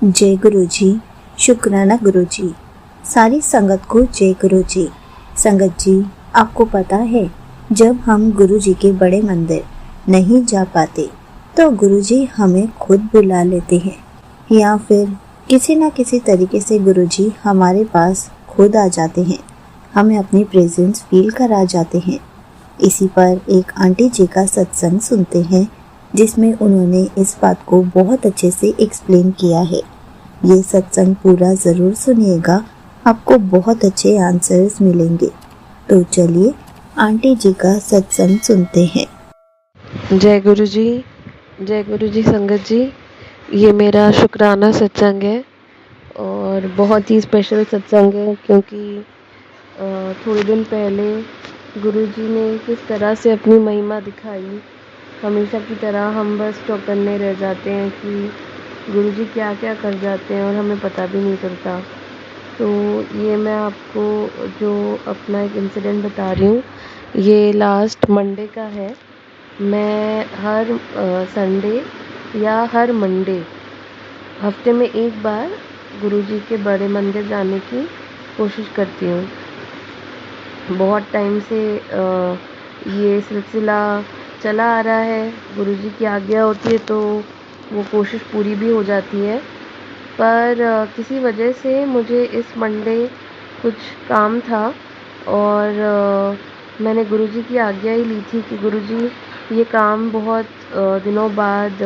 जय गुरु जी। शुक्राना गुरु जी। सारी संगत को जय गुरु जी। संगत जी, आपको पता है, जब हम गुरु जी के बड़े मंदिर नहीं जा पाते तो गुरु जी हमें खुद बुला लेते हैं, या फिर किसी न किसी तरीके से गुरु जी हमारे पास खुद आ जाते हैं, हमें अपनी प्रेजेंस फील करा जाते हैं। इसी पर एक आंटी जी का सत्संग सुनते हैं, जिसमें उन्होंने इस बात को बहुत अच्छे से एक्सप्लेन किया है। ये सत्संग पूरा ज़रूर सुनिएगा, आपको बहुत अच्छे आंसर्स मिलेंगे। तो चलिए आंटी जी का सत्संग सुनते हैं। जय गुरु जी संगत जी। ये मेरा शुक्राना सत्संग है और बहुत ही स्पेशल सत्संग है, क्योंकि थोड़े दिन पहले गुरु जी ने किस तरह से अपनी महिमा दिखाई। हमेशा की तरह हम बस चौकन्ने रह जाते हैं कि गुरु जी क्या क्या कर जाते हैं और हमें पता भी नहीं चलता। तो ये मैं आपको जो अपना एक इंसिडेंट बता रही हूँ, ये लास्ट मंडे का है। मैं हर संडे या हर मंडे हफ्ते में एक बार गुरुजी के बड़े मंदिर जाने की कोशिश करती हूँ। बहुत टाइम से ये सिलसिला चला आ रहा है। गुरुजी की आज्ञा होती है तो वो कोशिश पूरी भी हो जाती है, पर किसी वजह से मुझे इस मंडे कुछ काम था और मैंने गुरुजी की आज्ञा ही ली थी कि गुरुजी ये काम बहुत दिनों बाद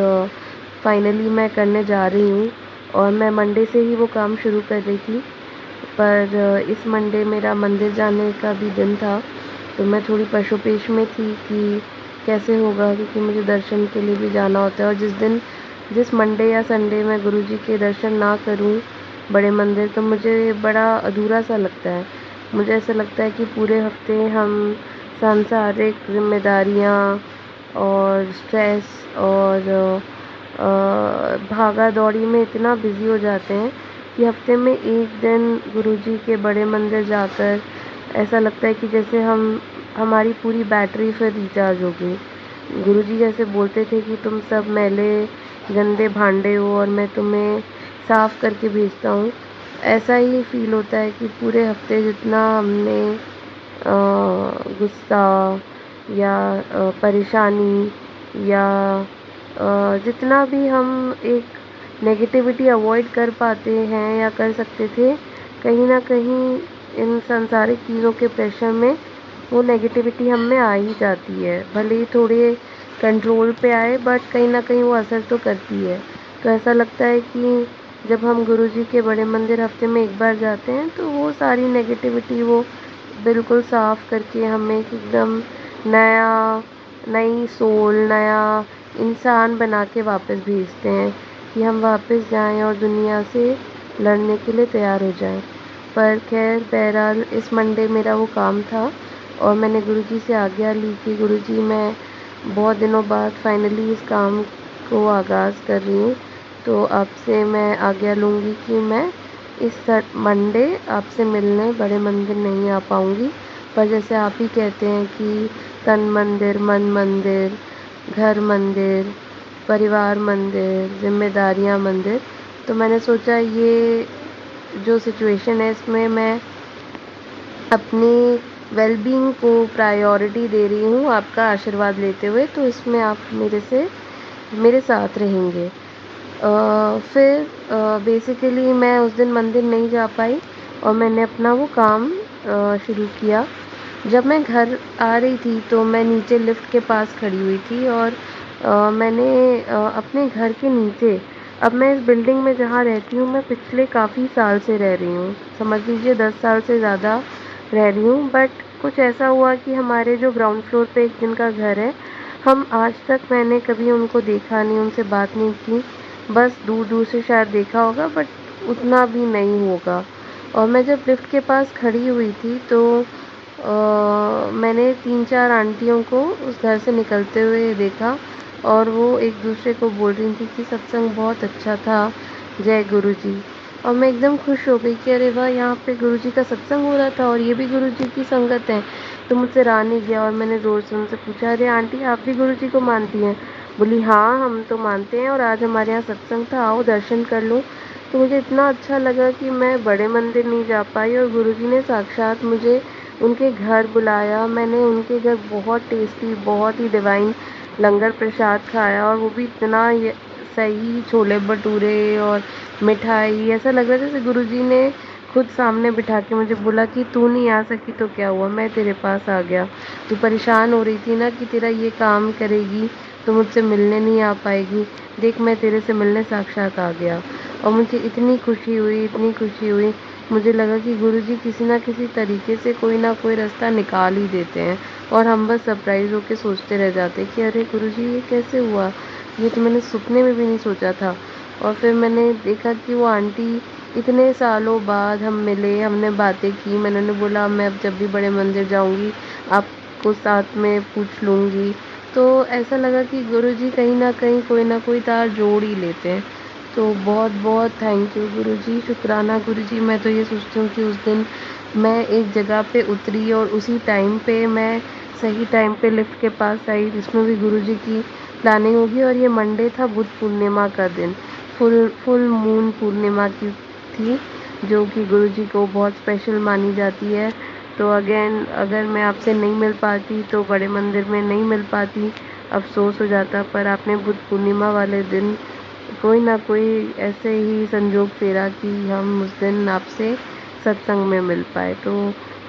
फाइनली मैं करने जा रही हूँ, और मैं मंडे से ही वो काम शुरू कर रही थी। पर इस मंडे मेरा मंदिर जाने का भी दिन था, तो मैं थोड़ी पशुपेश में थी कि कैसे होगा, क्योंकि मुझे दर्शन के लिए भी जाना होता है। और जिस मंडे या संडे मैं गुरुजी के दर्शन ना करूं बड़े मंदिर, तो मुझे बड़ा अधूरा सा लगता है। मुझे ऐसा लगता है कि पूरे हफ्ते हम सांसारिक जिम्मेदारियां और स्ट्रेस और भागा दौड़ी में इतना बिजी हो जाते हैं कि हफ्ते में एक दिन गुरुजी के बड़े मंदिर जाकर ऐसा लगता है कि जैसे हमारी पूरी बैटरी फिर रिचार्ज हो गई। गुरुजी जैसे बोलते थे कि तुम सब मैले गंदे भांडे हो और मैं तुम्हें साफ़ करके भेजता हूँ। ऐसा ही फील होता है कि पूरे हफ्ते जितना हमने गुस्सा या परेशानी या जितना भी हम एक नेगेटिविटी अवॉइड कर पाते हैं या कर सकते थे, कहीं ना कहीं इन सांसारिक चीज़ों के प्रेशर में वो नेगेटिविटी हम में आ ही जाती है। भले ही थोड़े कंट्रोल पे आए, बट कहीं ना कहीं वो असर तो करती है। तो ऐसा लगता है कि जब हम गुरुजी के बड़े मंदिर हफ्ते में एक बार जाते हैं तो वो सारी नेगेटिविटी वो बिल्कुल साफ़ करके हमें एकदम नई सोल, नया इंसान बना के वापस भेजते हैं कि हम वापस जाएं और दुनिया से लड़ने के लिए तैयार हो जाएं। पर खैर बहरहाल इस मंडे मेरा वो काम था और मैंने गुरुजी से आज्ञा ली कि गुरुजी मैं बहुत दिनों बाद फाइनली इस काम को आगाज़ कर रही हूँ, तो आपसे मैं आज्ञा लूँगी कि मैं इस मंडे आपसे मिलने बड़े मंदिर नहीं आ पाऊँगी। पर जैसे आप ही कहते हैं कि तन मंदिर, मन मंदिर, घर मंदिर, परिवार मंदिर, जिम्मेदारियाँ मंदिर, तो मैंने सोचा ये जो सिचुएशन है इसमें मैं अपनी वेलबींग को प्रायोरिटी दे रही हूँ आपका आशीर्वाद लेते हुए, तो इसमें आप मेरे साथ रहेंगे। फिर बेसिकली मैं उस दिन मंदिर नहीं जा पाई और मैंने अपना वो काम शुरू किया। जब मैं घर आ रही थी तो मैं नीचे लिफ्ट के पास खड़ी हुई थी और मैंने अपने घर के नीचे, अब मैं इस बिल्डिंग में जहाँ रहती हूँ मैं पिछले काफ़ी साल से रह रही हूँ, समझ लीजिए 10 साल से ज़्यादा रह रही हूँ। बट कुछ ऐसा हुआ कि हमारे जो ग्राउंड फ्लोर पे एक जिनका घर है, हम आज तक मैंने कभी उनको देखा नहीं, उनसे बात नहीं की, बस दूर दूर से शायद देखा होगा बट उतना भी नहीं होगा। और मैं जब लिफ्ट के पास खड़ी हुई थी तो मैंने 3-4 आंटियों को उस घर से निकलते हुए देखा और वो एक दूसरे को बोल रही थी कि सत्संग बहुत अच्छा था, जय गुरु जी। और मैं एकदम खुश हो गई कि अरे वाह, यहाँ पे गुरु जी का सत्संग हो रहा था और ये भी गुरु जी की संगत है। तो मुझसे रहा नहीं गया और मैंने ज़ोर से उनसे पूछा, अरे आंटी आप भी गुरु जी को मानती हैं? बोली हाँ हम तो मानते हैं और आज हमारे यहाँ सत्संग था, आओ दर्शन कर लो। तो मुझे इतना अच्छा लगा कि मैं बड़े मंदिर नहीं जा पाई और गुरुजी ने साक्षात मुझे उनके घर बुलाया। मैंने उनके घर बहुत टेस्टी, बहुत ही डिवाइन लंगर प्रसाद खाया और वो भी इतना सही, छोले भटूरे और मिठाई। ऐसा लग रहा था जैसे गुरुजी ने खुद सामने बिठा के मुझे बोला कि तू नहीं आ सकी तो क्या हुआ, मैं तेरे पास आ गया। तू परेशान हो रही थी ना कि तेरा ये काम करेगी तो मुझसे मिलने नहीं आ पाएगी, देख मैं तेरे से मिलने साक्षात आ गया। और मुझे इतनी खुशी हुई, इतनी खुशी हुई। मुझे लगा कि गुरुजी किसी ना किसी तरीके से कोई ना कोई रास्ता निकाल ही देते हैं और हम बस सरप्राइज़ होके सोचते रह जाते कि अरे गुरुजी ये कैसे हुआ, ये तो मैंने सपने में भी नहीं सोचा था। और फिर मैंने देखा कि वो आंटी इतने सालों बाद हम मिले, हमने बातें की। मैंने उन्हें बोला मैं अब जब भी बड़े मंदिर जाऊंगी आपको साथ में पूछ लूँगी। तो ऐसा लगा कि गुरुजी कहीं ना कहीं कोई ना कोई तार जोड़ ही लेते हैं। तो बहुत बहुत थैंक यू गुरुजी, शुक्राना गुरुजी। मैं तो ये सोचती हूँ कि उस दिन मैं एक जगह पे उतरी और उसी टाइम पे मैं सही टाइम पे लिफ्ट के पास आई, जिसमें भी गुरुजी की प्लानिंग होगी। और ये मंडे था, बुद्ध पूर्णिमा का दिन, फुल मून पूर्णिमा की थी, जो कि गुरुजी को बहुत स्पेशल मानी जाती है। तो अगेन अगर मैं आपसे नहीं मिल पाती तो बड़े मंदिर में नहीं मिल पाती, अफ़सोस हो जाता। पर आपने बुद्ध पूर्णिमा वाले दिन कोई ना कोई ऐसे ही संजोग फेरा कि हम उस दिन आपसे सत्संग में मिल पाए। तो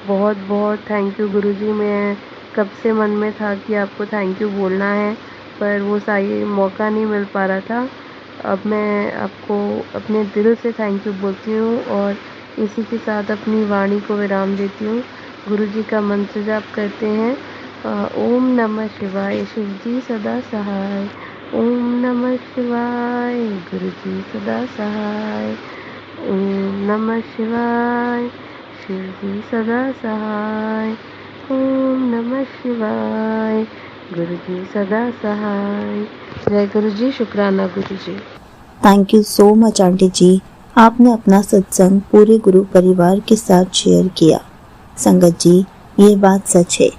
बहुत बहुत थैंक यू गुरुजी। मैं कब से मन में था कि आपको थैंक यू बोलना है, पर वो सही मौका नहीं मिल पा रहा था। अब मैं आपको अपने दिल से थैंक यू बोलती हूँ और इसी के साथ अपनी वाणी को विराम देती हूँ। गुरुजी का मंत्र जाप करते हैं। ओम नमः शिवाय, शिव जी सदा सहाय। ओम नमः शिवाय, गुरुजी सदा सहाय। ओम नमः शिवाय, शिव जी सदा सहाय। ओम नमः शिवाय, गुरुजी सदा सहाय। जय गुरुजी, शुक्राना गुरुजी। Thank you so much aunty ji, आपने अपना सत्संग पूरे गुरु परिवार के साथ शेयर किया। संगत जी, ये बात सच है,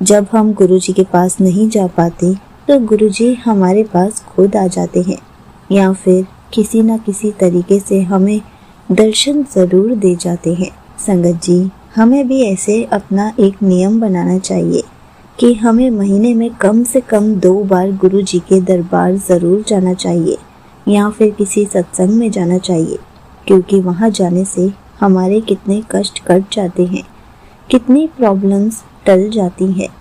जब हम गुरु जी के पास नहीं जा पाते तो गुरु जी हमारे पास खुद आ जाते हैं या फिर किसी न किसी तरीके से हमें दर्शन जरूर दे जाते हैं। संगत जी, हमें भी ऐसे अपना एक नियम बनाना चाहिए कि हमें महीने में कम से कम 2 बार गुरु जी के दरबार जरूर जाना चाहिए या फिर किसी सत्संग में जाना चाहिए, क्योंकि वहाँ जाने से हमारे कितने कष्ट कट जाते हैं, कितनी प्रॉब्लम्स टल जाती हैं।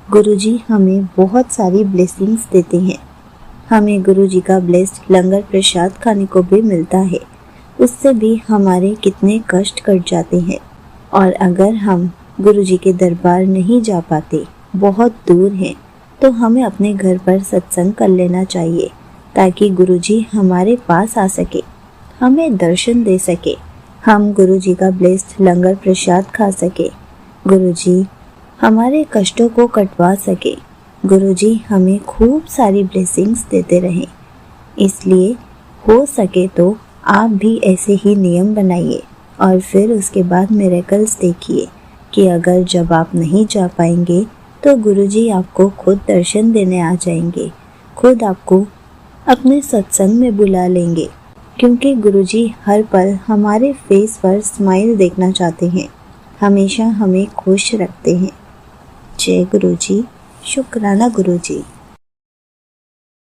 गुरुजी हमें बहुत सारी ब्लेसिंग्स देते हैं। हमें गुरुजी का ब्लेस्ड लंगर प्रसाद खाने को भी मिलता है, उससे भी हमारे कितने कष्ट कट जाते हैं। और अगर हम गुरुजी के दरबार नहीं जा पाते, बहुत दूर हैं, तो हमें अपने घर पर सत्संग कर लेना चाहिए ताकि गुरुजी हमारे पास आ सके, हमें दर्शन दे सके, हम गुरुजी का ब्लेस्ड लंगर प्रसाद खा सके, गुरुजी हमारे कष्टों को कटवा सके, गुरुजी हमें खूब सारी ब्लेसिंग्स देते रहें। इसलिए हो सके तो आप भी ऐसे ही नियम बनाइए और फिर उसके बाद मिरेकल्स देखिए कि अगर जब आप नहीं जा पाएंगे तो गुरुजी आपको खुद दर्शन देने आ जाएंगे, खुद आपको अपने सत्संग में बुला लेंगे, क्योंकि गुरुजी हर पल हमारे फेस पर स्माइल देखना चाहते हैं, हमेशा हमें खुश रखते हैं। जय गुरुजी, शुक्राना गुरुजी।